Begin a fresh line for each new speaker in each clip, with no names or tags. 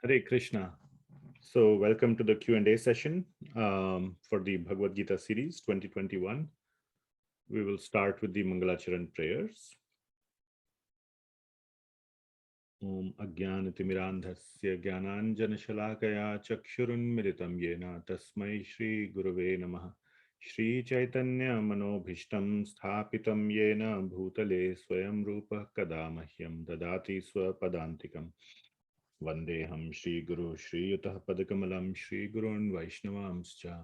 Hare Krishna. So, welcome to the Q&A session for the Bhagavad Gita series 2021. We will start with the Mangalacharan prayers. Om Ajnanatimirandhasya Jnananjanashalakaya Chakshurunmilitam Yena Tasmai Shri Gurave Namaha Shri Chaitanya Manobhishtam Sthapitam Yena Bhutale Swayam Rupa Kadamahyam Dadati Swapadantikam Vandeham Shri Guru Shri Yutah Padakamalam Shri Gurun Vaishnavamscha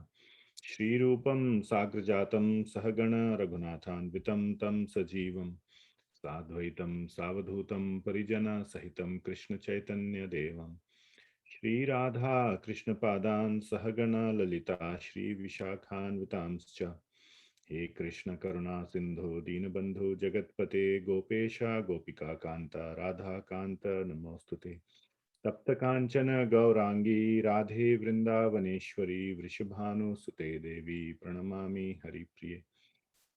Shri Rupam Sagrajatam Sahagana Raghunathan Vitam Tam Sajivam Sadvaitam Savadhutam Parijana Sahitam Krishna Chaitanya Devam Shri Radha Krishna Padan Sahagana Lalita Shri Vishakhan Vitamscha He Krishna Karuna Sindhu Dinabandhu Jagatpate Gopesha Gopika Kanta Radha Kanta Namostute तप्त कांचन गौरांगी राधे वृंदावनेश्वरी वृषभानुसुते देवी प्रणमामि हरिप्रिये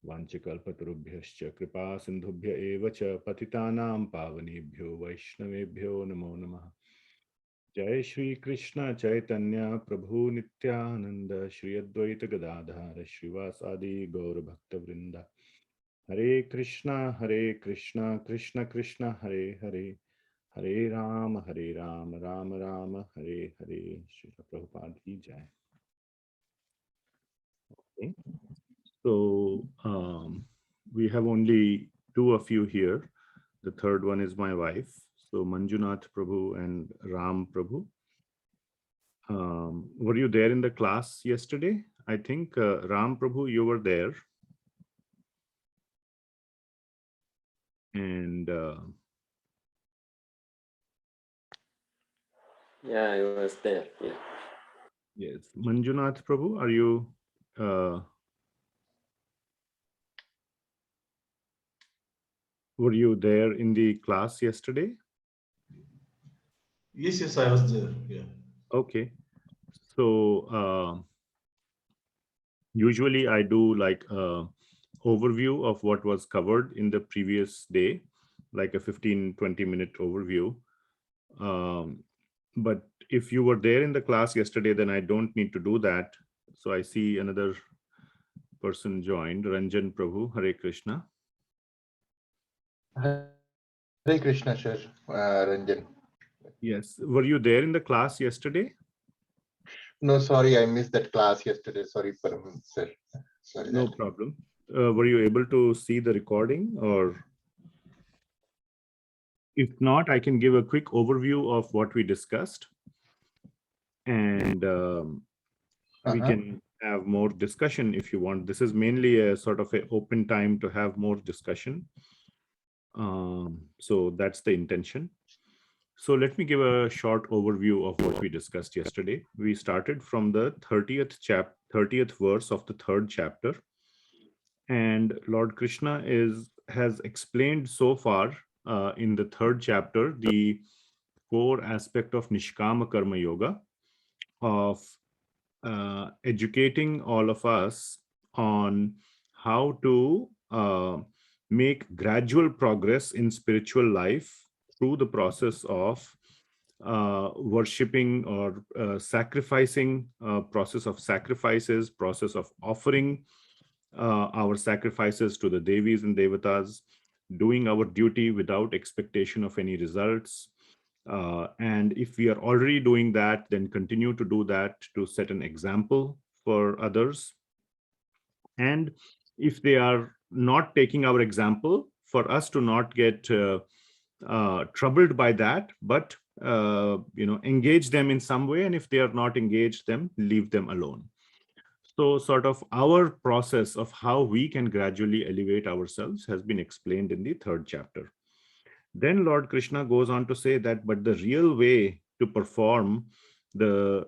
वाञ्छकल्पतरुभ्यश्च कृपा सिन्धुभ्य एव च पतितानां पावनेभ्यो वैष्णवेभ्यो नमो नमः। जय श्री कृष्ण चैतन्य प्रभु नित्यानंद श्री अद्वैत गदाधर श्रीवासादि गौर भक्तवृंद हरे कृष्णा कृष्ण कृष्ण हरे हरे हरे राम राम राम हरे हरे। श्री प्रभुपाद की जय। Okay. So we have only two of you here. The third one is my wife. So Manjunath Prabhu and Ram Prabhu. Were you there in the class yesterday? I think Ram Prabhu, you were there. And
yeah, I was there. Yeah.
yes, Manjunath Prabhu, are you? Were you there in the class yesterday?
Yes, I was there. Yeah.
Okay. So usually I do like a overview of what was covered in the previous day, like a 15-20 minute overview. But if you were there in the class yesterday, then I don't need to do that. So I see another person joined, Ranjan Prabhu. Hare Krishna.
Hare Krishna, sir. Ranjan.
Yes. Were you there in the class yesterday?
No, sorry, I missed that class yesterday. Sorry, sir. Sorry.
No problem. Were you able to see the recording, or if not, I can give a quick overview of what we discussed, and we can have more discussion if you want. This is mainly a sort of an open time to have more discussion. So that's the intention. So let me give a short overview of what we discussed yesterday. We started from the 30th verse of the 3rd chapter. And Lord Krishna has explained so far in the 3rd chapter the core aspect of Nishkama Karma Yoga, of educating all of us on how to make gradual progress in spiritual life through the process of worshipping or sacrificing, process of sacrifices, process of offering our sacrifices to the Devis and Devatas, doing our duty without expectation of any results. And if we are already doing that, then continue to do that to set an example for others. And if they are not taking our example, for us to not get troubled by that, but engage them in some way. And if they are not engaged, then leave them alone. So sort of our process of how we can gradually elevate ourselves has been explained in the 3rd chapter. Then Lord Krishna goes on to say that, but the real way to perform the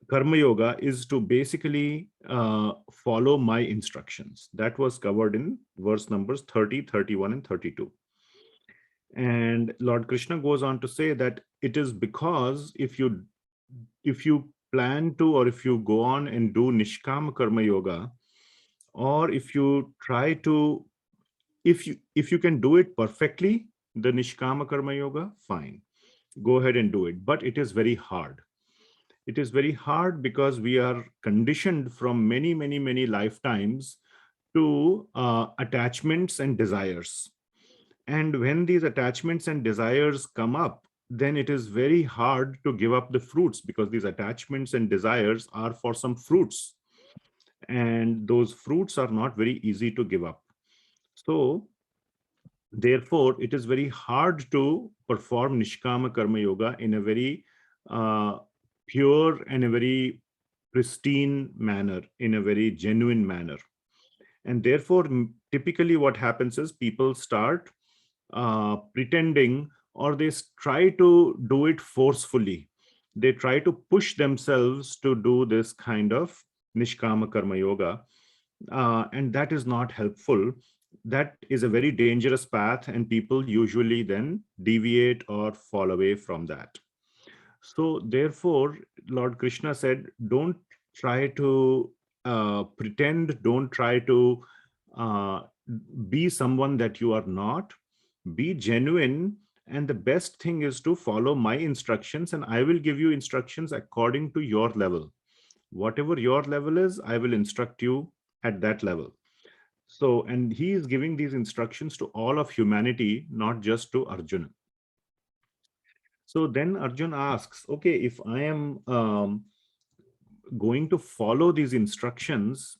Karma Yoga is to basically follow my instructions. That was covered in verse numbers 30, 31, and 32. And Lord Krishna goes on to say that it is because if you plan to, or if you go on and do Nishkama Karma Yoga, or if you try to, if you can do it perfectly, the Nishkama Karma Yoga, fine. go ahead and do it. But it is very hard. It is very hard because we are conditioned from many lifetimes to attachments and desires. And when these attachments and desires come up, then it is very hard to give up the fruits, because these attachments and desires are for some fruits. And those fruits are not very easy to give up. So therefore, it is very hard to perform Nishkama Karma Yoga in a very pure and a very pristine manner, in a very genuine manner. And therefore, typically what happens is people start pretending, or they try to do it forcefully. They try to push themselves to do this kind of Nishkama Karma Yoga. And that is not helpful. That is a very dangerous path, and people usually then deviate or fall away from that. So therefore, Lord Krishna said, don't try to pretend, don't try to be someone that you are not. Be genuine, and the best thing is to follow my instructions, and I will give you instructions according to your level. Whatever your level is, I will instruct you at that level. So, and he is giving these instructions to all of humanity, not just to Arjuna. So then Arjuna asks, okay, if I am going to follow these instructions,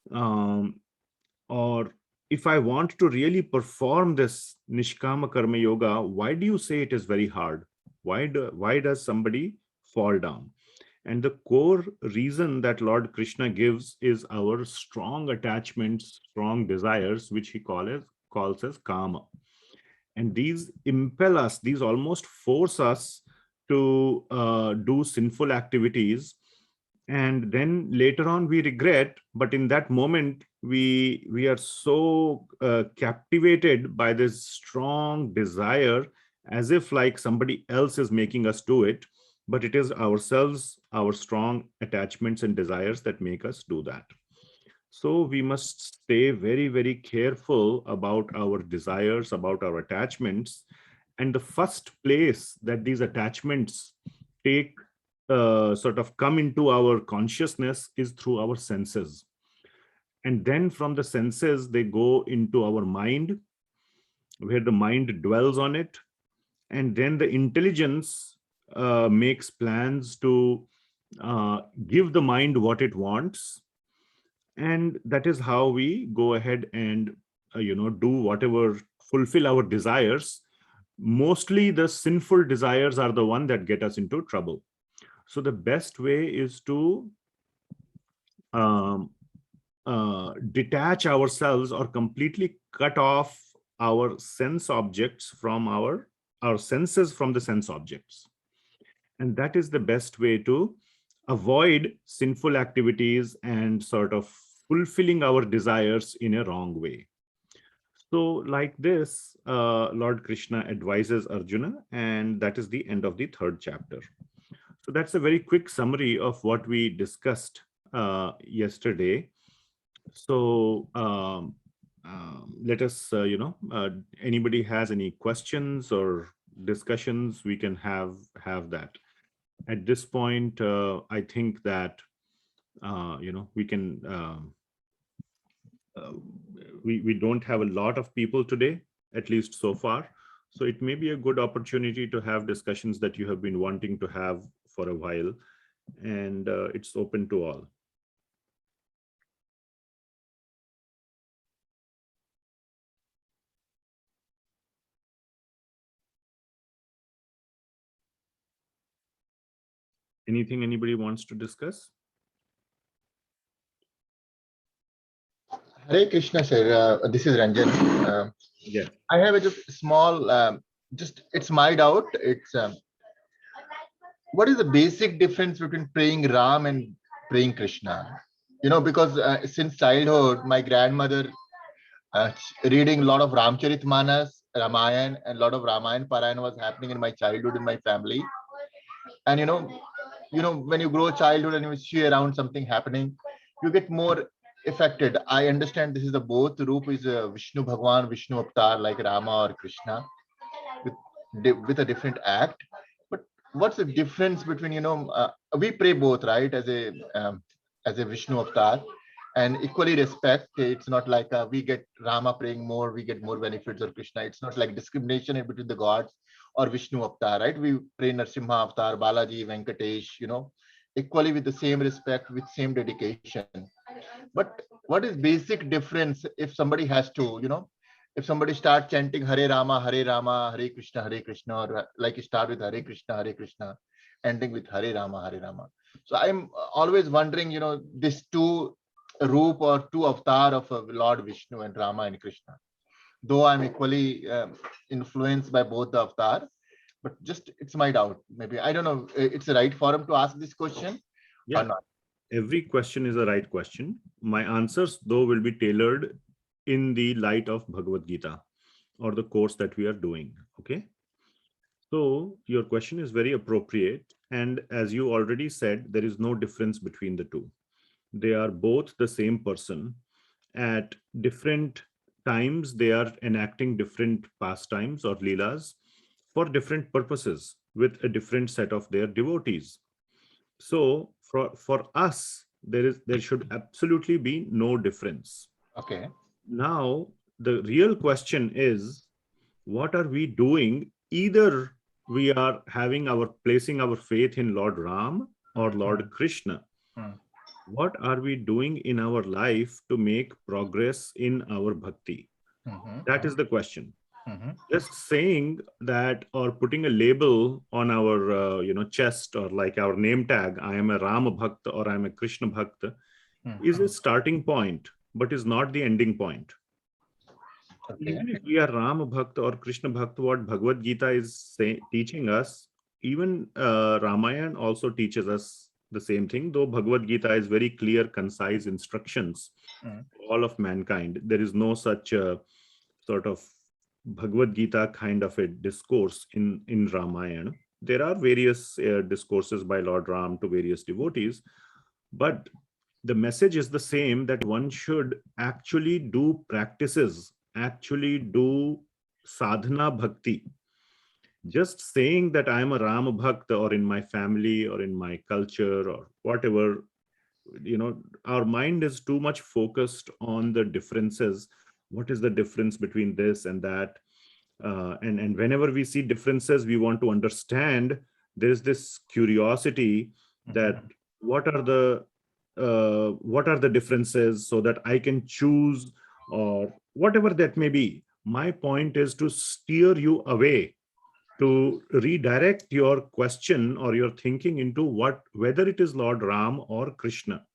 or if I want to really perform this Nishkama Karma Yoga, why do you say it is very hard? Why does somebody fall down? And the core reason that Lord Krishna gives is our strong attachments, strong desires, which he calls as kama. And these impel us, these almost force us to do sinful activities. And then later on we regret, but in that moment we are so captivated by this strong desire, as if like somebody else is making us do it, but it is ourselves, our strong attachments and desires that make us do that. So we must stay very careful about our desires, about our attachments. And the first place that these attachments take sort of come into our consciousness is through our senses. And then from the senses, they go into our mind, where the mind dwells on it. And then the intelligence makes plans to give the mind what it wants. And that is how we go ahead and do whatever, fulfill our desires. Mostly the sinful desires are the one that get us into trouble. So the best way is to detach ourselves, or completely cut off our sense objects from our senses from the sense objects. And that is the best way to avoid sinful activities and sort of fulfilling our desires in a wrong way. So like this, Lord Krishna advises Arjuna, and that is the end of the 3rd chapter. So that's a very quick summary of what we discussed yesterday. So let us, anybody has any questions or discussions, we can have that. At this point, I think that, we can, we don't have a lot of people today, at least so far. So it may be a good opportunity to have discussions that you have been wanting to have for a while, and it's open to all. Anything anybody wants to discuss?
Hare Krishna, sir. This is Ranjan.
Yeah.
I have a just small, it's my doubt. It's what is the basic difference between praying Ram and praying Krishna? Because since childhood, my grandmother reading a lot of Ramcharitmanas, Ramayan, and a lot of Ramayan Parayan was happening in my childhood in my family. And when you grow childhood and you see around something happening, you get more affected. I understand this is the both Roop is Vishnu Bhagwan, Vishnu Avatar like Rama or Krishna with a different act. what's the difference between, we pray both, right, as a Vishnu avatar, and equally respect. It's not like we get Rama praying more, we get more benefits, or Krishna. It's not like discrimination in between the gods or Vishnu avatar, right? We pray Narsimha avatar, Balaji, Venkatesh, equally with the same respect, with same dedication. But what is basic difference if somebody has to, if somebody start chanting Hare Rama, Hare Rama, Hare Krishna, or like start with Hare Krishna, ending with Hare Rama, Hare Rama. So I'm always wondering, these two roop or two avatar of Lord Vishnu and Rama and Krishna. Though I'm equally influenced by both the avatar, but just it's my doubt. Maybe I don't know. It's the right forum to ask this question
Yeah.
or not.
Every question is a right question. My answers, though, will be tailored in the light of Bhagavad Gita or the course that we are doing. Okay. So your question is very appropriate. And as you already said, there is no difference between the two. They are both the same person. At different times, they are enacting different pastimes or leelas for different purposes with a different set of their devotees. So for us, there should absolutely be no difference.
Okay.
Now, the real question is, what are we doing? Either we are placing our faith in Lord Ram or Lord Krishna. What are we doing in our life to make progress in our bhakti? That is the question. Just saying that or putting a label on our chest or like our name tag, I am a Rama Bhakta or I'm a Krishna Bhakta, is a starting point, but is not the ending point.
Okay.
Even if we are Rama Bhakta or Krishna Bhakta, what Bhagavad Gita is teaching us, even Ramayana also teaches us the same thing, though Bhagavad Gita is very clear, concise instructions for all of mankind. There is no such sort of Bhagavad Gita kind of a discourse in Ramayana. There are various discourses by Lord Ram to various devotees, but the message is the same, that one should actually do practices, actually do sadhana bhakti. Just saying that I am a Rama Bhakta or in my family or in my culture or whatever, our mind is too much focused on the differences. What is the difference between this and that? And whenever we see differences, we want to understand. There's this curiosity that what are the differences so that I can choose, or whatever that may be. My point is to steer you away, to redirect your question or your thinking into whether it is Lord Ram or Krishna.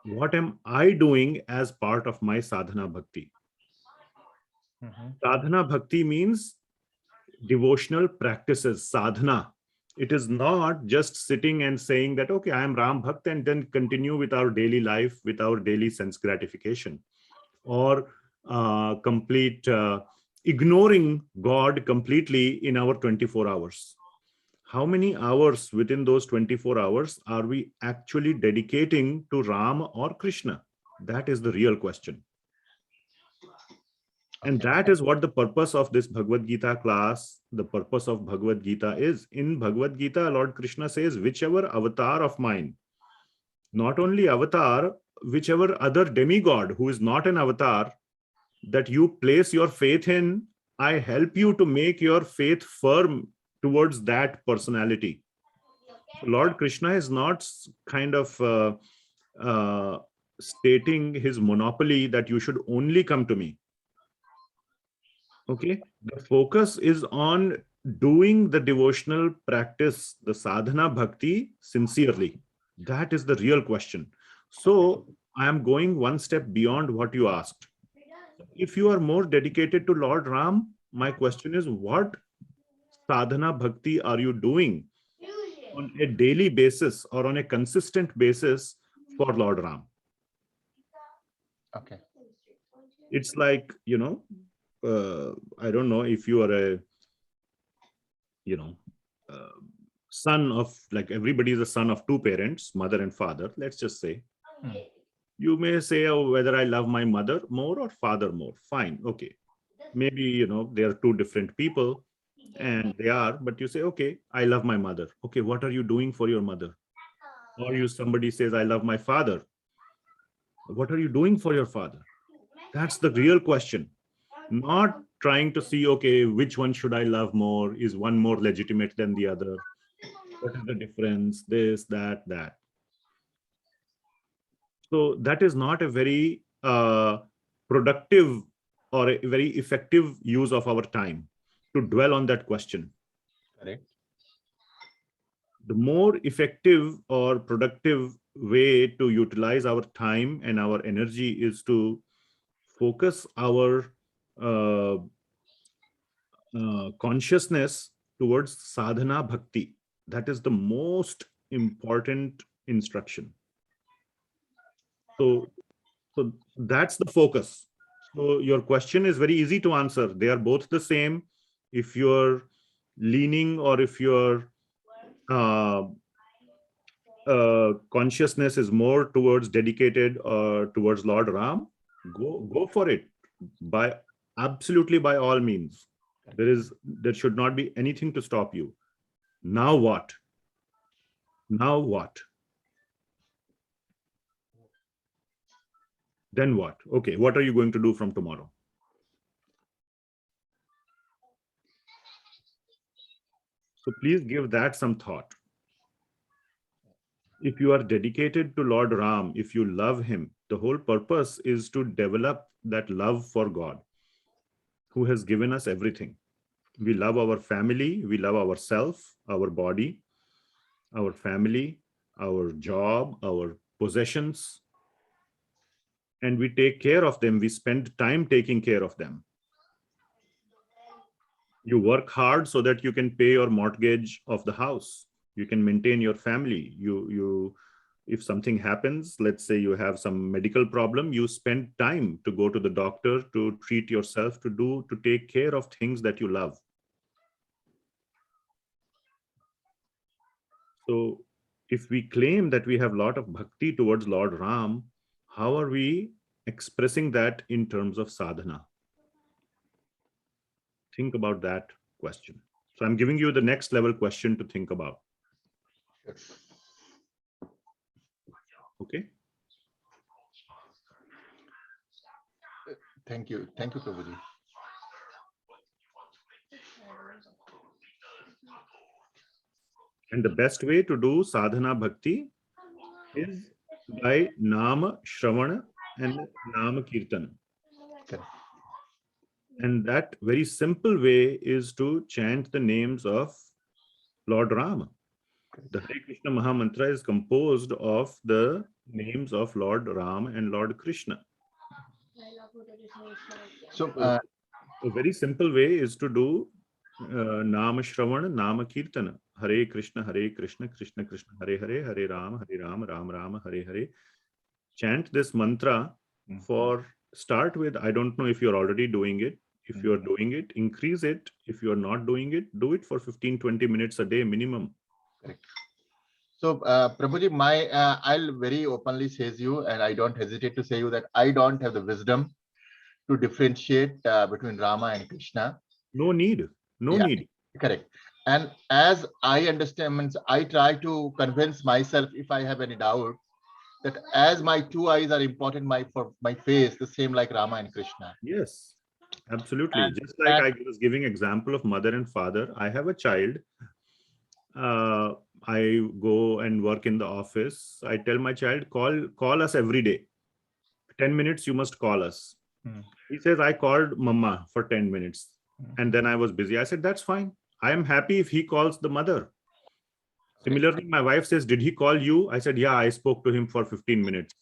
What am I doing as part of my sadhana bhakti? Sadhana bhakti means devotional practices, sadhana. It is not just sitting and saying that, okay, I am Ram Bhakt, and then continue with our daily life, with our daily sense gratification, or complete ignoring God completely in our 24 hours. How many hours within those 24 hours are we actually dedicating to Ram or Krishna? That is the real question. And that is what the purpose of this Bhagavad Gita class, the purpose of Bhagavad Gita is. In Bhagavad Gita, Lord Krishna says, whichever avatar of mine, not only avatar, whichever other demigod who is not an avatar, that you place your faith in, I help you to make your faith firm towards that personality. Lord Krishna is not kind of stating his monopoly that you should only come to me. Okay, the focus is on doing the devotional practice, the sadhana bhakti, sincerely. That is the real question. So I am going one step beyond what you asked. If you are more dedicated to Lord Ram, my question is, what sadhana bhakti are you doing on a daily basis or on a consistent basis for Lord Ram?
Okay.
It's like, I don't know if you are a, son of, like, everybody is a son of two parents, mother and father, let's just say. You may say, oh, whether I love my mother more or father more. Fine. Okay. Maybe, they are two different people. and they are, but you say, okay, I love my mother. Okay, what are you doing for your mother? Or somebody says, I love my father. What are you doing for your father? That's the real question. Not trying to see, okay, which one should I love more? Is one more legitimate than the other? What is the difference? This, that. So that is not a very productive or a very effective use of our time to dwell on that question.
Correct.
The more effective or productive way to utilize our time and our energy is to focus our consciousness towards sadhana bhakti. That is the most important instruction. So that's the focus. So your question is very easy to answer. They are both the same. If you're leaning or if your consciousness is more towards dedicated or towards Lord Ram, go for it. Absolutely by all means. There should not be anything to stop you. Now what? Now what? Then what? Okay, what are you going to do from tomorrow? So please give that some thought. If you are dedicated to Lord Ram, if you love him, the whole purpose is to develop that love for God, who has given us everything. We love our family, we love ourselves, our body, our family, our job, our possessions, and we take care of them. We spend time taking care of them. You work hard so that you can pay your mortgage of the house. You can maintain your family. If something happens, let's say you have some medical problem, you spend time to go to the doctor, to treat yourself, to take care of things that you love. So if we claim that we have a lot of bhakti towards Lord Ram, how are we expressing that in terms of sadhana? Think about that question. So I'm giving you the next level question to think about. Okay.
Thank you, Prabhuji.
And the best way to do sadhana bhakti is by Nama Shravana and Nama Kirtan.
Okay.
And that very simple way is to chant the names of Lord Rama. The Hare Krishna Mahamantra is composed of the names of Lord Ram and Lord Krishna.
So
a very simple way is to do Nama Shravana, Nama Kirtana. Hare Krishna, Krishna Krishna, Hare Hare, Hare Ram, Ram Ram, Hare Hare. Chant this mantra for, start with, I don't know if you're already doing it. If you're doing it, increase it. If you're not doing it, do it for 15-20 minutes a day minimum.
Correct. So Prabhuji, I'll very openly say you, and I don't hesitate to say you, that I don't have the wisdom to differentiate between Rama and Krishna.
No need. No need.
Correct. And as I understand, means I try to convince myself, if I have any doubt, that as my two eyes are important for my face, the same like Rama and Krishna.
Yes, absolutely. Just like I was giving example of mother and father, I have a child. I go and work in the office. I tell my child, call us every day. 10 minutes, you must call us. He says, I called mama for 10 minutes. And then I was busy. I said, that's fine. I am happy if he calls the mother. Similarly, my wife says, did he call you? I said, yeah, I spoke to him for 15 minutes.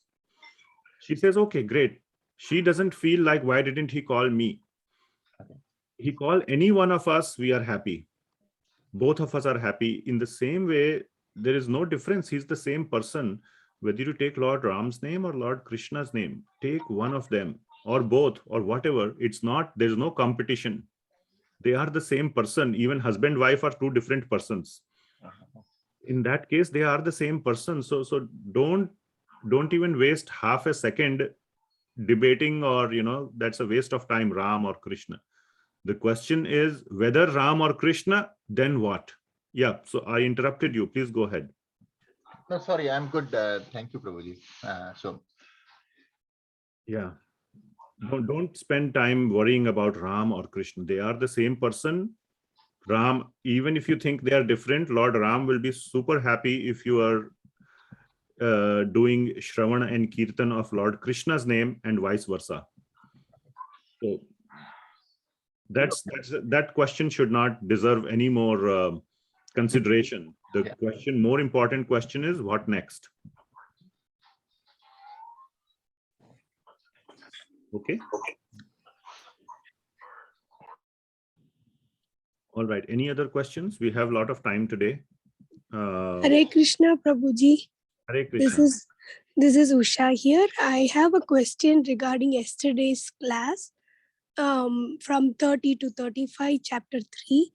She says, okay, great. She doesn't feel like, why didn't he call me? He called any one of us, we are happy. Both of us are happy. In the same way, there is no difference. He's the same person. Whether you take Lord Ram's name or Lord Krishna's name, take one of them or both or whatever. There's no competition. They are the same person. Even husband, wife are two different persons. In that case, they are the same person. So don't even waste half a second debating, or that's a waste of time, Ram or Krishna. The question is whether Ram or Krishna, then what? Yeah, so I interrupted you. Please go ahead.
No, sorry, I'm good. Thank you, Prabhuji.
Yeah. Don't spend time worrying about Ram or Krishna. They are the same person. Ram, even if you think they are different, Lord Ram will be super happy if you are doing Shravana and Kirtan of Lord Krishna's name and vice versa. So that question should not deserve any more consideration. The more important question is what next? Okay. All right. Any other questions? We have a lot of time today.
Hare Krishna, Prabhuji.
Hare Krishna.
This is Usha here. I have a question regarding yesterday's class, from 30 to 35, chapter 3.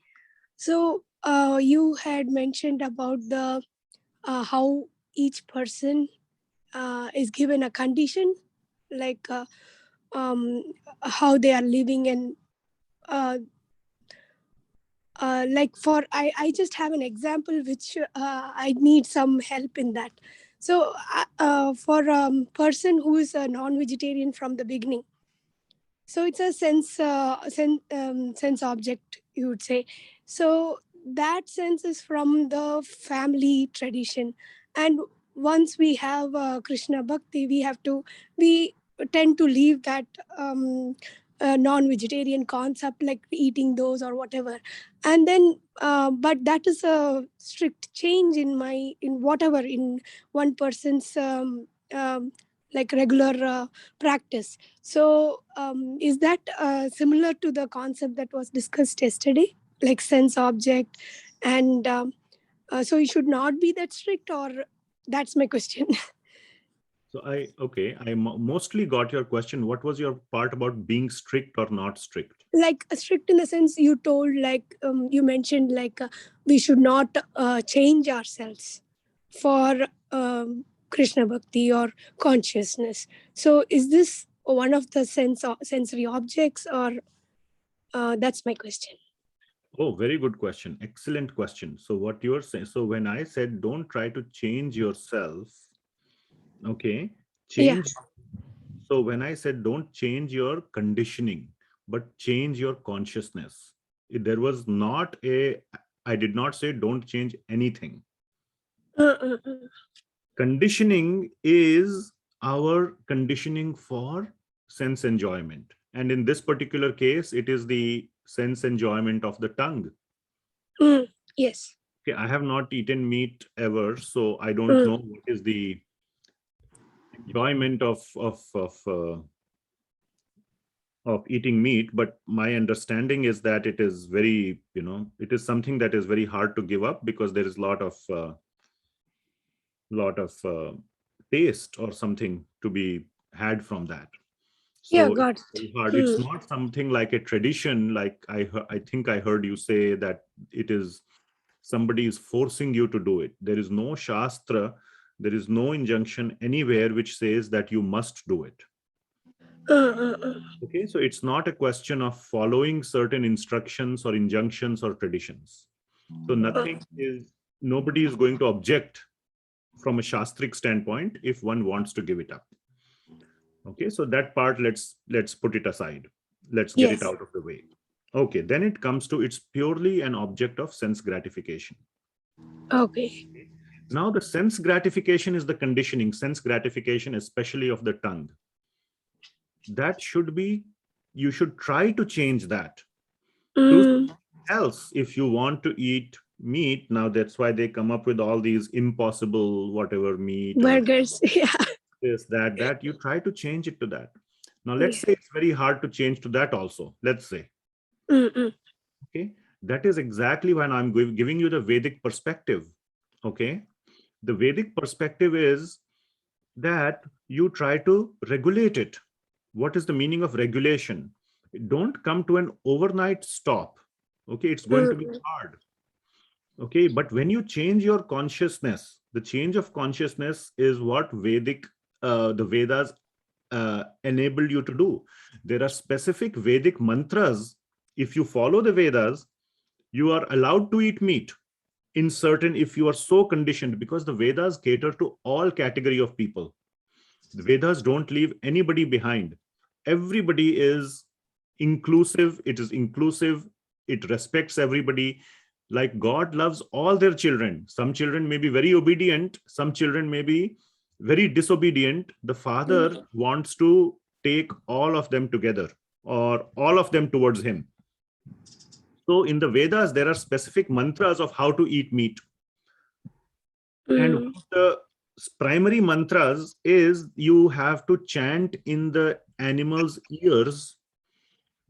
So you had mentioned about the how each person is given a condition, like how they are living, and like I just have an example which I need some help in that. So for a person who is a non-vegetarian from the beginning, so it's a sense object, you would say. So that sense is from the family tradition, and once we have Krishna Bhakti, we tend to leave that non-vegetarian concept, like eating those or whatever, and then but that is a strict change in one person's like regular practice. So is that similar to the concept that was discussed yesterday, like sense object, and so it should not be that strict, or that's my question.
So I mostly got your question. What was your part about being strict or not strict?
Like strict in the sense you told, like you mentioned, like we should not change ourselves for Krishna Bhakti or consciousness. So is this one of the sensory objects, or that's my question.
Oh, very good question. Excellent question. So what you're saying, so when I said don't try to change yourself, okay, change. Yeah. So when I said don't change your conditioning, but change your consciousness, there was not I did not say don't change anything. Conditioning is our conditioning for sense enjoyment. And in this particular case, it is the sense enjoyment of the tongue.
Yes.
Okay, I have not eaten meat ever, so I don't know what is the enjoyment of eating meat, but my understanding is that it is very, it is something that is very hard to give up, because there is a lot of taste or something to be had from that. So
yeah, got
it's hard. It's not something like a tradition, like I think I heard you say that it is somebody is forcing you to do it. There is no shastra, there is no injunction anywhere which says that you must do it. Okay, so it's not a question of following certain instructions or injunctions or traditions. So nobody is going to object from a shastric standpoint if one wants to give it up. Okay, so that part, let's put it aside. Let's get it out of the way. Okay, then it comes to, it's purely an object of sense gratification.
Okay.
Now the sense gratification is the conditioning, sense gratification, especially of the tongue. That should be, you should try to change that. Else, if you want to eat meat, now that's why they come up with all these impossible whatever meat.
Burgers, yeah.
This, that, you try to change it to that. Now let's say it's very hard to change to that also, let's say. Okay, that is exactly when I'm giving you the Vedic perspective. Okay, the Vedic perspective is that you try to regulate it. What is the meaning of regulation? Don't come to an overnight stop. Okay, it's going to be hard. Okay, but when you change your consciousness, the change of consciousness is what the Vedas enable you to do. There are specific Vedic mantras if you follow the Vedas, you are allowed to eat meat in certain, if you are so conditioned, because the Vedas cater to all category of people. The Vedas don't leave anybody behind. Everybody is inclusive. It is inclusive. It respects everybody. Like God loves all their children. Some children may be very obedient. Some children may be very disobedient. The Father wants to take all of them together, or all of them towards him. So in the Vedas, there are specific mantras of how to eat meat. And one of the primary mantras is you have to chant in the animal's ears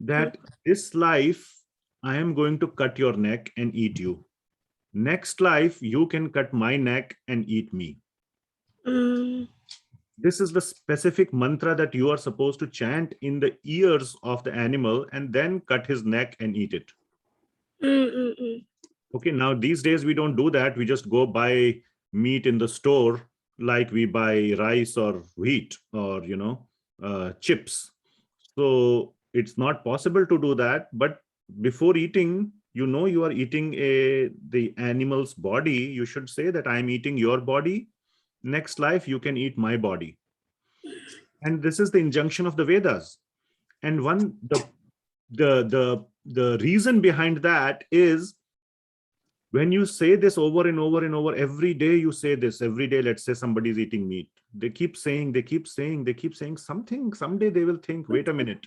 that this life, I am going to cut your neck and eat you. Next life, you can cut my neck and eat me. This is the specific mantra that you are supposed to chant in the ears of the animal and then cut his neck and eat it. Okay, now these days we don't do that. We just go buy meat in the store, like we buy rice or wheat or, chips. So it's not possible to do that. But before eating, you are eating the animal's body. You should say that I'm eating your body. Next life, you can eat my body. And this is the injunction of the Vedas. And the reason behind that is, when you say this over and over and over, every day you say this, every day, let's say somebody's eating meat. They keep saying something. Someday they will think, wait a minute.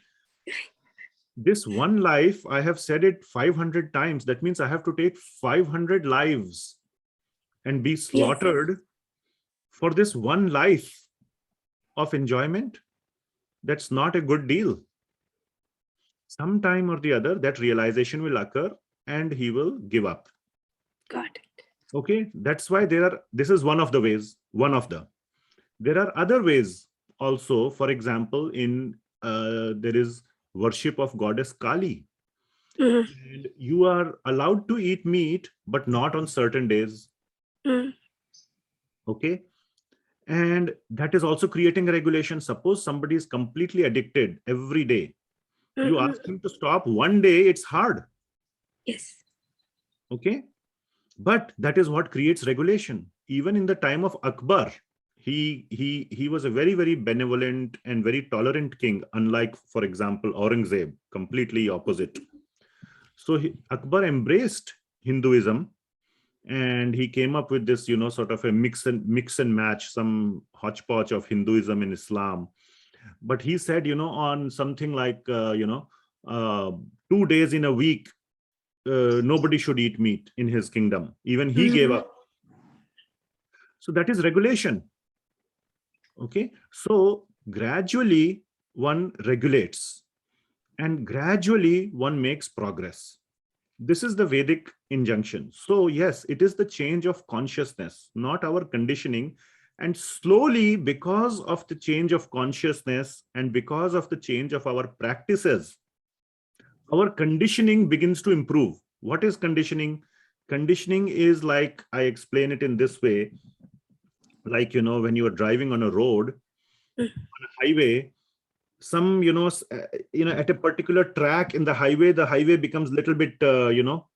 This one life, I have said it 500 times. That means I have to take 500 lives and be slaughtered for this one life of enjoyment. That's not a good deal. Sometime or the other, that realization will occur and he will give up.
Got it.
Okay, that's why this is one of the ways, there are other ways also. For example, there is worship of goddess Kali. And you are allowed to eat meat, but not on certain days. Okay. And that is also creating a regulation. Suppose somebody is completely addicted every day. You ask him to stop one day, it's hard.
Yes.
Okay. But that is what creates regulation. Even in the time of Akbar, he was a very, very benevolent and very tolerant king, unlike, for example, Aurangzeb, completely opposite. So Akbar embraced Hinduism, and he came up with this, sort of a mix and match, some hodgepodge of Hinduism and Islam. But he said, on something like, 2 days in a week, nobody should eat meat in his kingdom. Even he gave up. So that is regulation. Okay. So gradually one regulates and gradually one makes progress. This is the Vedic injunction. So yes, it is the change of consciousness, not our conditioning. And slowly, because of the change of consciousness and because of the change of our practices, our conditioning begins to improve. What is conditioning? Conditioning is, like, I explain it in this way. Like, when you are driving on a road, on a highway, at a particular track in the highway becomes little bit,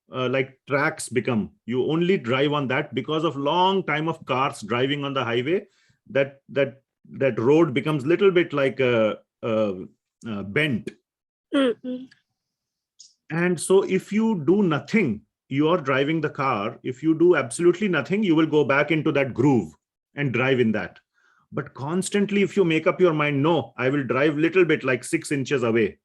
like tracks become. You only drive on that because of long time of cars driving on the highway. That road becomes little bit like bent. And so if you do nothing, you are driving the car. If you do absolutely nothing, you will go back into that groove and drive in that. But constantly, if you make up your mind, no, I will drive little bit, like 6 inches away.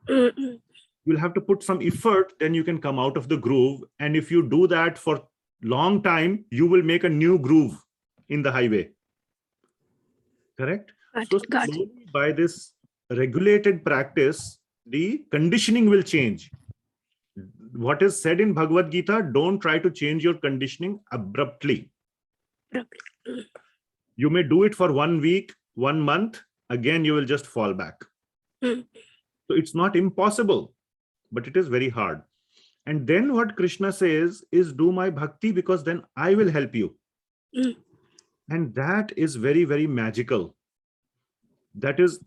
You'll have to put some effort, then you can come out of the groove. And if you do that for long time, you will make a new groove in the highway. Correct? So slowly, by this regulated practice, the conditioning will change. What is said in Bhagavad Gita, don't try to change your conditioning abruptly. You may do it for 1 week, 1 month, again you will just fall back. So it's not impossible, but it is very hard. And then what Krishna says is, do my bhakti, because then I will help you. And that is very, very magical. That is,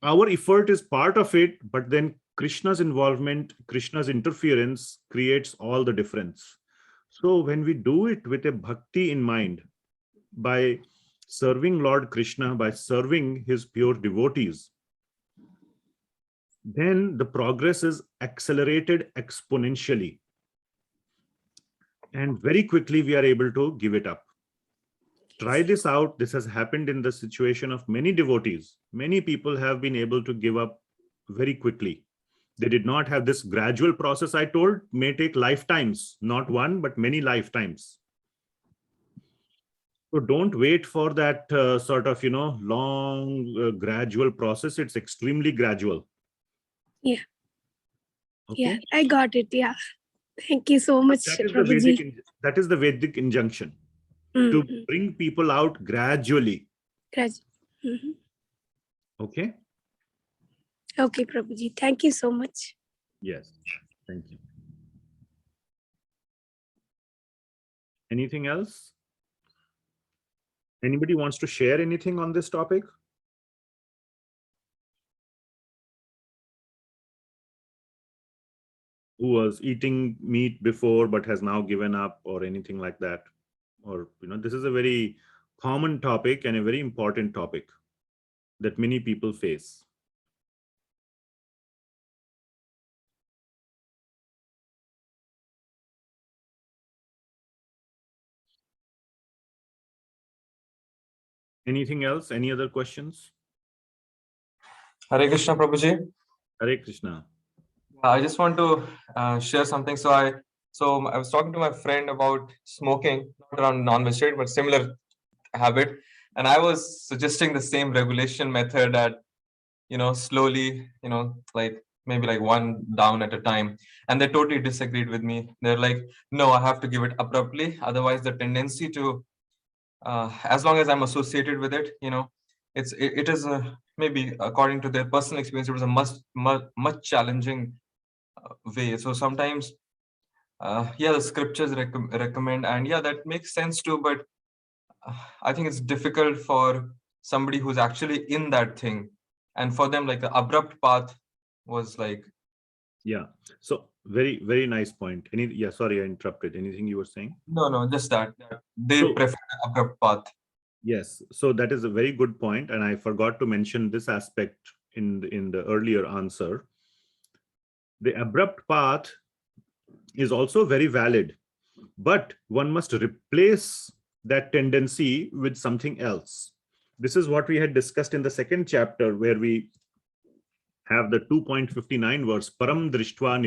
our effort is part of it, but then Krishna's involvement, Krishna's interference creates all the difference. So when we do it with a bhakti in mind, by serving Lord Krishna, by serving his pure devotees, then the progress is accelerated exponentially. And very quickly we are able to give it up. Try this out. This has happened in the situation of many devotees. Many people have been able to give up very quickly. They did not have this gradual process I told, may take lifetimes, not one, but many lifetimes. So don't wait for that sort of, long, gradual process. It's extremely gradual.
Yeah.
Okay.
Yeah, I got it. Yeah. Thank you so much, Prabhuji.
That is the Vedic injunction, to
Mhm.
bring people out gradually.
Mhm.
Okay.
Okay, Prabhuji. Thank you so much.
Yes. Thank you. Anything else? Anybody wants to share anything on this topic? Who was eating meat before but has now given up, or anything like that? Or, this is a very common topic and a very important topic that many people face. Anything else? Any other questions?
Hare Krishna, Prabhuji.
Hare Krishna.
I just want to share something. So I was talking to my friend about smoking, not around non-vegetarian, but similar habit. And I was suggesting the same regulation method that, slowly, like maybe like one down at a time. And they totally disagreed with me. They're like, no, I have to give it abruptly. Otherwise, the tendency to, as long as I'm associated with it, it is maybe according to their personal experience, it was a much challenging way. So sometimes, the scriptures recommend, and that makes sense too. But I think it's difficult for somebody who's actually in that thing, and for them, like the abrupt path was like.
Yeah. So very, very nice point. Sorry, I interrupted. Anything you were saying?
No, just that they prefer the abrupt path.
Yes. So that is a very good point, and I forgot to mention this aspect in the earlier answer. The abrupt path is also very valid, but one must replace that tendency with something else. This is what we had discussed in the second chapter, where we have the 2.59 verse, param drishtva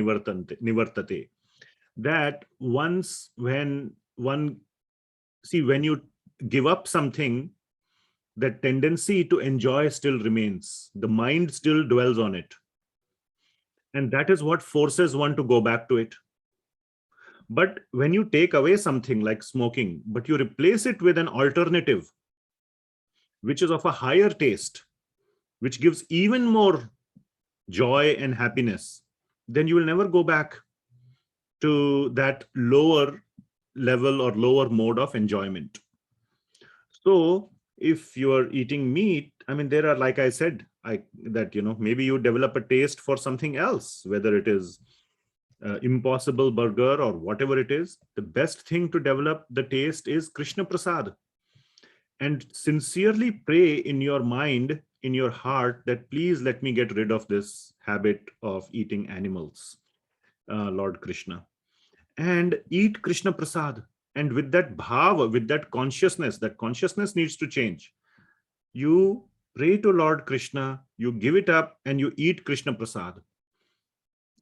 nivartate, that when you give up something, that tendency to enjoy still remains. The mind still dwells on it. And that is what forces one to go back to it. But when you take away something like smoking, but you replace it with an alternative, which is of a higher taste, which gives even more joy and happiness, then you will never go back to that lower level or lower mode of enjoyment. So if you are eating meat, there are, like I said, maybe you develop a taste for something else, whether it is Impossible Burger or whatever it is. The best thing to develop the taste is Krishna Prasad. And sincerely pray in your mind, in your heart, that please let me get rid of this habit of eating animals, Lord Krishna, and eat Krishna Prasad. And with that bhava, with that consciousness needs to change. You pray to Lord Krishna, you give it up, and you eat Krishna Prasad.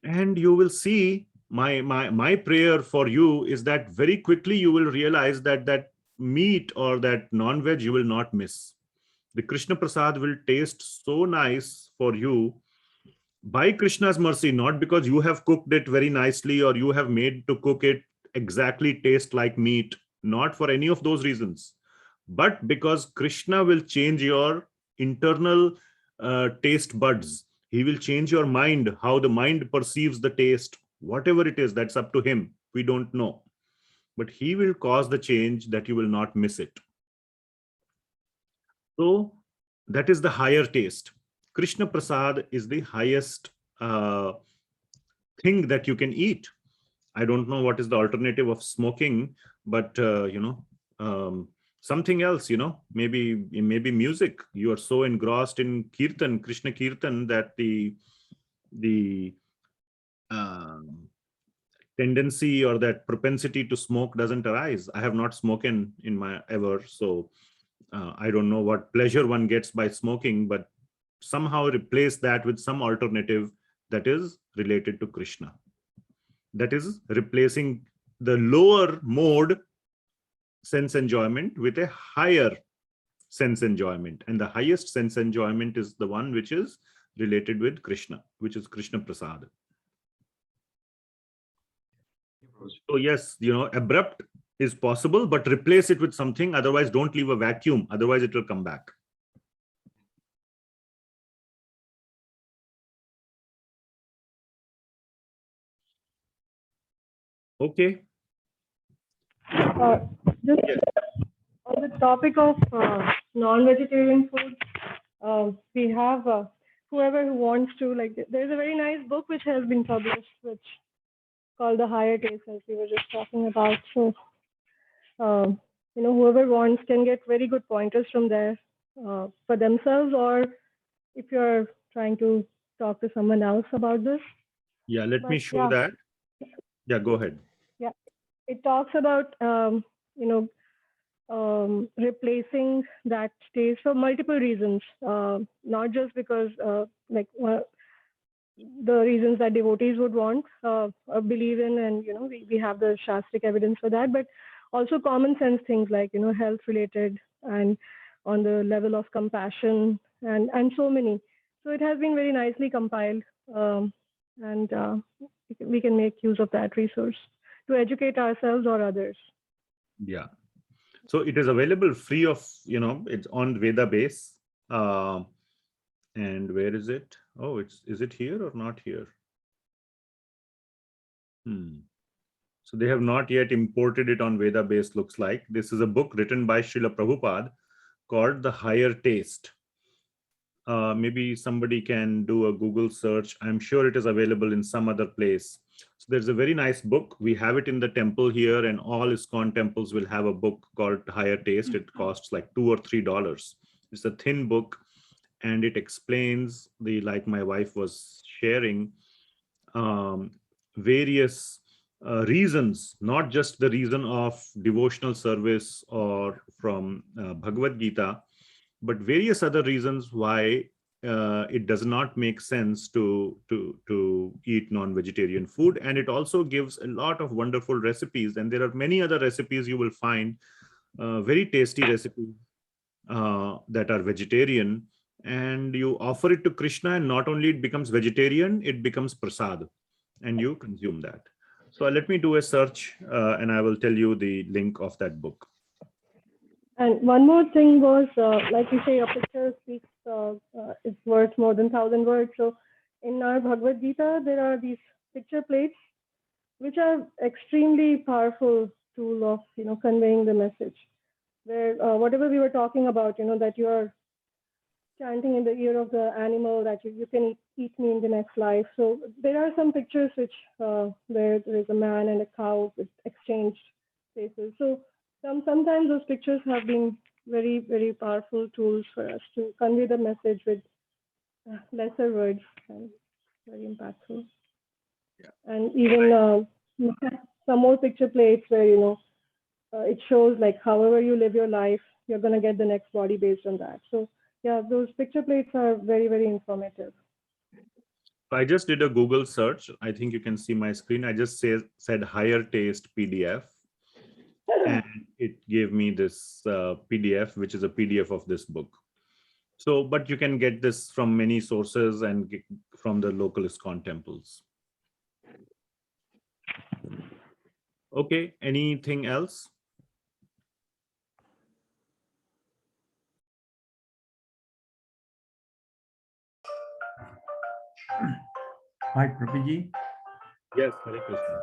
And you will see, my prayer for you is that very quickly you will realize that meat or that non-veg you will not miss. The Krishna Prasad will taste so nice for you by Krishna's mercy, not because you have cooked it very nicely or you have made to cook it exactly taste like meat, not for any of those reasons, but because Krishna will change your internal taste buds. He will change your mind, how the mind perceives the taste, whatever it is, that's up to him. We don't know, but he will cause the change that you will not miss it. So that is the higher taste. Krishna Prasad is the highest thing that you can eat. I don't know what is the alternative of smoking, but something else, maybe music. You are so engrossed in kirtan, Krishna kirtan, that the tendency or that propensity to smoke doesn't arise. I have not smoked in my ever, so I don't know what pleasure one gets by smoking, but somehow replace that with some alternative that is related to Krishna. That is replacing the lower mode sense enjoyment with a higher sense enjoyment. And the highest sense enjoyment is the one which is related with Krishna, which is Krishna Prasad. So yes, abrupt is possible, but replace it with something. Otherwise, don't leave a vacuum. Otherwise, it will come back. Okay.
Just on the topic of non-vegetarian food, we have whoever who wants to, like, there's a very nice book which has been published, which called The Higher Taste, as we were just talking about. So, whoever wants can get very good pointers from there for themselves, or if you're trying to talk to someone else about this.
Yeah, let me show that. Yeah, go ahead.
Yeah, it talks about, replacing that taste for multiple reasons, not just because the reasons that devotees would want or believe in, and we have the Shastric evidence for that, but also common sense things like health related and on the level of compassion and so many. So it has been very nicely compiled, and we can make use of that resource to educate ourselves or others.
Yeah. So it is available free of, it's on Vedabase. And where is it? Oh, is it here or not here? So they have not yet imported it on Vedabase, looks like. This is a book written by Srila Prabhupada called The Higher Taste. Maybe somebody can do a Google search. I'm sure it is available in some other place. So there's a very nice book. We have it in the temple here, and all ISKCON temples will have a book called Higher Taste. It costs like $2 or $3. It's a thin book, and it explains like my wife was sharing, various reasons, not just the reason of devotional service or from Bhagavad Gita, but various other reasons why it does not make sense to eat non-vegetarian food. And it also gives a lot of wonderful recipes, and there are many other recipes you will find, very tasty recipes that are vegetarian, and you offer it to Krishna, and not only it becomes vegetarian, it becomes prasad, and you consume that. So let me do a search, and I will tell you the link of that book.
And one more thing was, like you say, a picture speaks, it's worth more than 1,000 words. So in our Bhagavad Gita, there are these picture plates, which are extremely powerful tool of, conveying the message. Where whatever we were talking about, that you are chanting in the ear of the animal that you can eat me in the next life. So there are some pictures which where there is a man and a cow with exchanged faces. So sometimes those pictures have been very, very powerful tools for us to convey the message with lesser words, and very impactful.
Yeah.
And even some more picture plates where, it shows like however you live your life, you're going to get the next body based on that. So yeah, those picture plates are very, very informative.
I just did a Google search. I think you can see my screen. I just said Higher Taste PDF. And it gave me this PDF, which is a PDF of this book. So, but you can get this from many sources and from the local ISKCON temples. Okay, anything else?
Hi, Prabhuji.
Yes, Hare Krishna.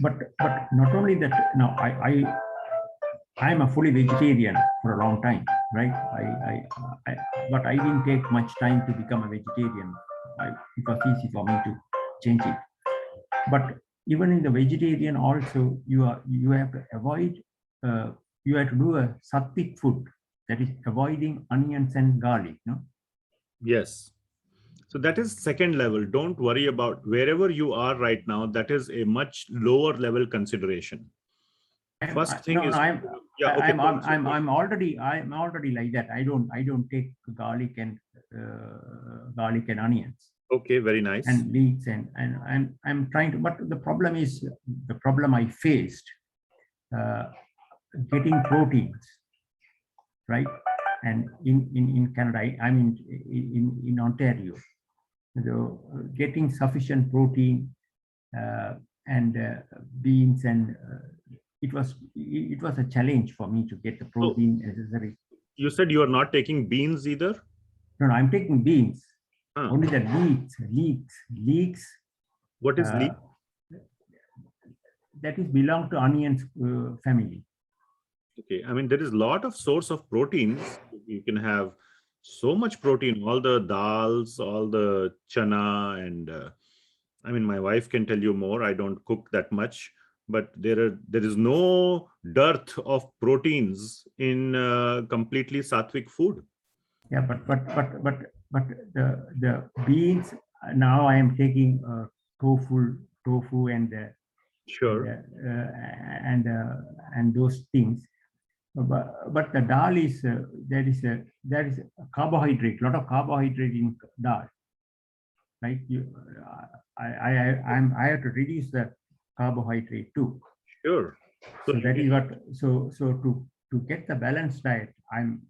But not only that. Now I am a fully vegetarian for a long time, right? But I didn't take much time to become a vegetarian. it was easy for me to change it. But even in the vegetarian also, you have to avoid, you have to do a sattvic food, that is avoiding onions and garlic, no?
Yes. So that is second level. Don't worry about wherever you are right now. That is a much lower level consideration. First thing is, yeah, okay.
I'm already like that. I don't take garlic and onions.
Okay, very nice.
And leeks and I'm trying to, but the problem I faced getting proteins, right? And in Canada, I'm in Ontario, so getting sufficient protein and beans, and it was a challenge for me to get the protein necessary.
You said you are not taking beans either?
No, I'm taking beans. Only the leeks.
What is leek?
That is belong to onions family.
Okay, I mean, there is a lot of source of proteins. You can have so much protein, all the dals, all the chana, and I mean, my wife can tell you more. I don't cook that much, but there is no dearth of proteins in completely sattvic food.
Yeah, but the beans, now I am taking tofu and
sure,
and those things. But the dal is there is a carbohydrate, lot of carbohydrate in dal, right? I have to reduce the carbohydrate too.
Sure.
So that is what. So to get the balanced diet, I'm.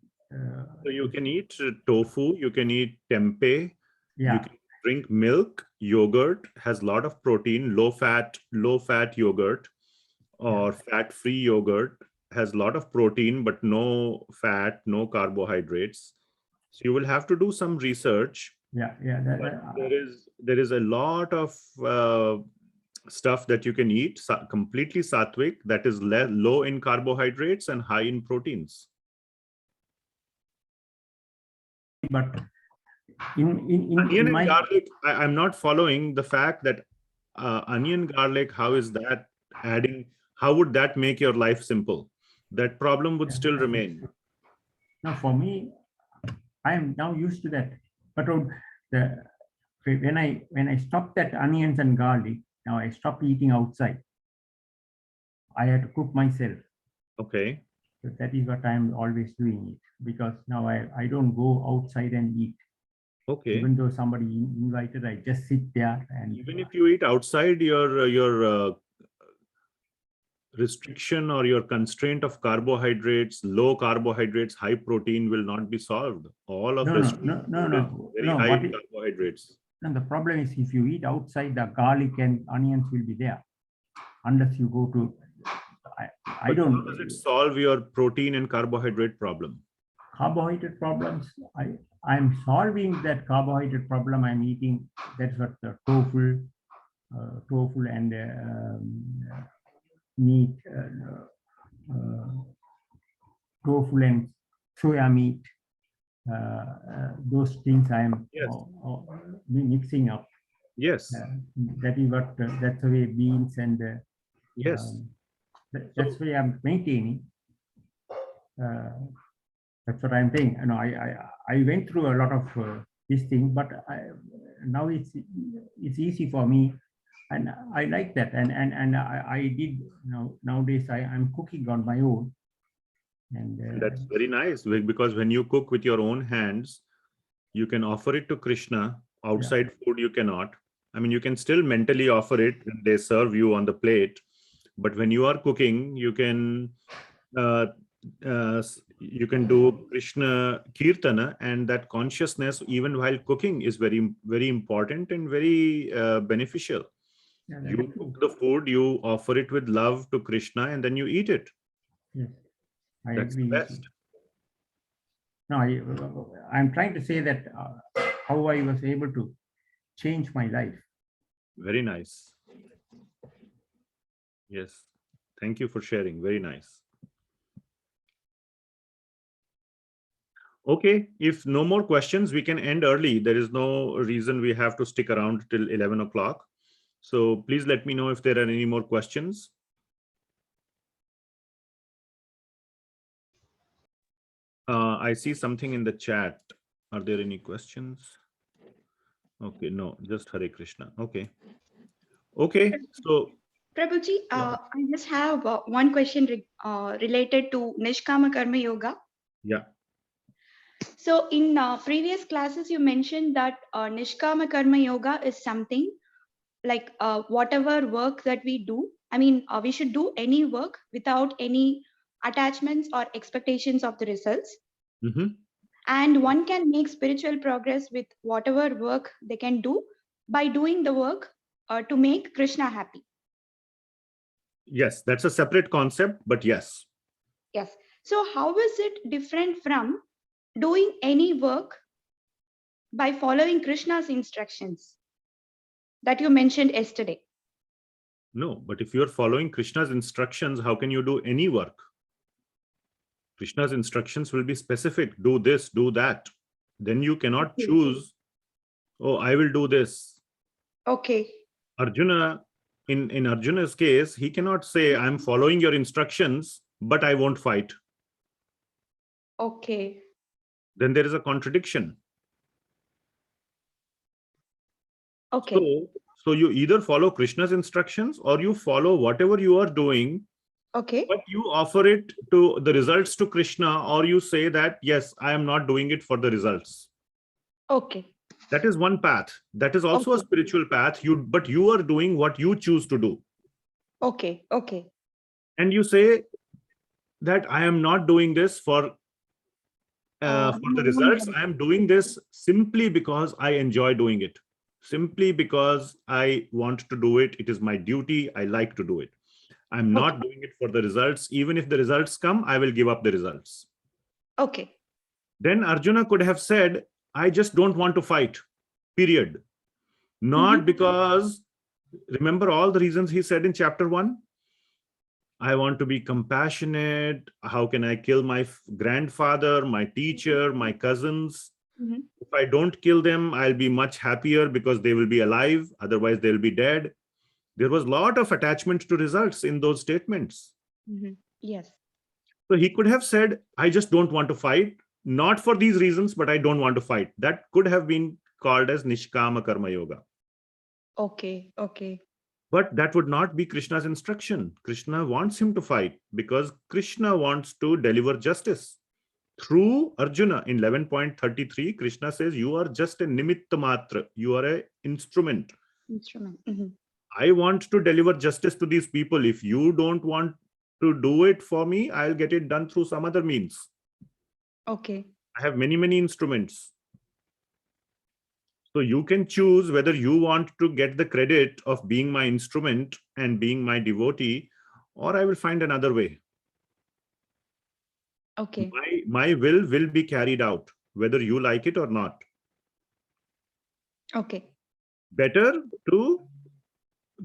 So you can eat tofu, you can eat tempeh,
yeah.
You can drink milk, yogurt has a lot of protein, low fat yogurt or fat-free yogurt has a lot of protein, but no fat, no carbohydrates. So you will have to do some research.
Yeah.
There is a lot of stuff that you can eat, completely sattvic, that is low in carbohydrates and high in proteins.
But in
onion and garlic, I'm not following the fact that onion, garlic, how is that adding? How would that make your life simple? That problem would still remain.
Now, for me, I am now used to that. But when I stopped that onions and garlic, now I stopped eating outside. I had to cook myself.
Okay.
So that is what I'm always doing it, because now I don't go outside and eat.
Okay.
Even though somebody invited, I just sit there. And
even if you eat outside, your restriction or your constraint of carbohydrates, low carbohydrates, high protein will not be solved. All of
no,
very high in carbohydrates.
And the problem is, if you eat outside, the garlic and onions will be there, unless you go to. I don't.
How does it solve your protein and carbohydrate problem?
Carbohydrate problems. I'm solving that carbohydrate problem. I'm eating. That's what the tofu and meat, tofu and soya meat. Those things I'm mixing up.
Yes.
That is what. That's the way beans and.
Yes.
That's why I'm maintaining. That's what I'm saying. I went through a lot of this thing, but now it's easy for me, and I like that. And I did. Nowadays I'm cooking on my own. And
that's very nice, because when you cook with your own hands, you can offer it to Krishna. Outside food you cannot. I mean, you can still mentally offer it when they serve you on the plate. But when you are cooking, you can do Krishna Kirtana, and that consciousness, even while cooking, is very, very important and very beneficial. You cook the food, you offer it with love to Krishna, and then you eat it.
Yes,
that's the best.
No, I'm trying to say that how I was able to change my life.
Very nice. Yes, thank you for sharing. Very nice. Okay, if no more questions, we can end early. There is no reason we have to stick around till 11 o'clock. So please let me know if there are any more questions. I see something in the chat. Are there any questions? Okay, no, just Hare Krishna. Okay. Okay, so
Prabhuji,
Yeah.
I just have one question related to Nishkama Karma Yoga.
yeah,
So, in previous classes, you mentioned that Nishkama Karma Yoga is something like whatever work that we do. I mean, we should do any work without any attachments or expectations of the results.
mhm.
And one can make spiritual progress with whatever work they can do by doing the work to make Krishna happy.
Yes, that's a separate concept, but yes.
Yes. So, how is it different from doing any work by following Krishna's instructions that you mentioned yesterday?
No, but if you're following Krishna's instructions, how can you do any work? Krishna's instructions will be specific. Do this, do that. Then you cannot
Okay.
choose, oh, I will do this.
Okay.
Arjuna, in Arjuna's case, he cannot say, I'm following your instructions, but I won't fight.
Okay.
Then there is a contradiction.
Okay.
So you either follow Krishna's instructions or you follow whatever you are doing,
Okay.
but you offer it to the results to Krishna, or you say that, yes, I am not doing it for the results.
Okay.
That is one path. That is also a
Okay.
spiritual path. But you are doing what you choose to do.
Okay. Okay.
And you say that I am not doing this for the results. I am doing this simply because I enjoy doing it. Simply because I want to do it. It is my duty. I like to do it. I'm not doing it for the results. Even if the results come, I will give up the results.
Okay.
Then Arjuna could have said, I just don't want to fight, period. Not because, remember all the reasons he said in chapter 1? I want to be compassionate. How can I kill my grandfather, my teacher, my cousins?
Mhm.
If I don't kill them, I'll be much happier because they will be alive. Otherwise, they'll be dead. There was a lot of attachment to results in those statements.
Yes.
So he could have said, I just don't want to fight. Not for these reasons, but I don't want to fight. That could have been called as Nishkama Karma Yoga.
Okay. Okay.
But that would not be Krishna's instruction. Krishna wants him to fight because Krishna wants to deliver justice. Through Arjuna in 11.33, Krishna says, you are just a nimitta matra. You are an instrument.
Instrument.
I want to deliver justice to these people. If you don't want to do it for me, I'll get it done through some other means.
Okay.
I have many, many instruments. So you can choose whether you want to get the credit of being my instrument and being my devotee, or I will find another way.
Okay.
My will be carried out, whether you like it or not.
Okay.
Better to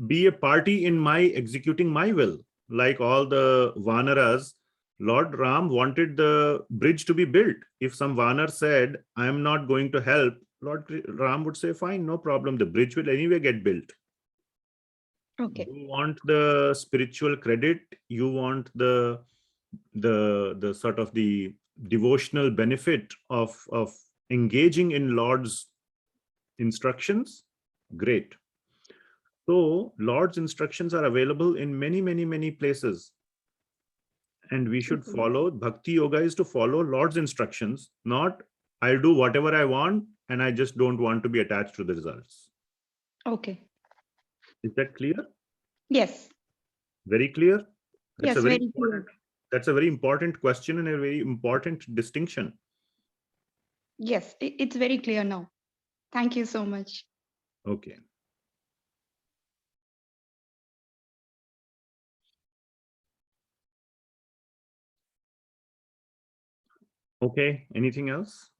be a party in my executing my will. Like all the Vanaras, Lord Ram wanted the bridge to be built. If some Vanar said, I am not going to help, Lord Ram would say, fine, no problem. The bridge will anyway get built.
Okay.
You want the spiritual credit. You want the sort of the devotional benefit of engaging in Lord's instructions. Great. So Lord's instructions are available in many, many, many places. And we should follow, Bhakti Yoga is to follow Lord's instructions, not I'll do whatever I want and I just don't want to be attached to the results.
Okay.
Is that clear?
Yes.
Very clear?
Yes, very clear.
That's a very important question and a very important distinction.
Yes, it's very clear now. Thank you so much.
Okay. Okay, anything else?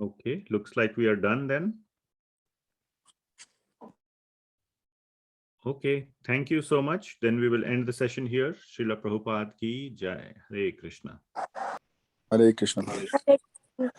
Okay, looks like we are done then. Okay, thank you so much. Then we will end the session here. Srila Prabhupada ki Jai. Hare Krishna.
Hare Krishna.
Hare Krishna.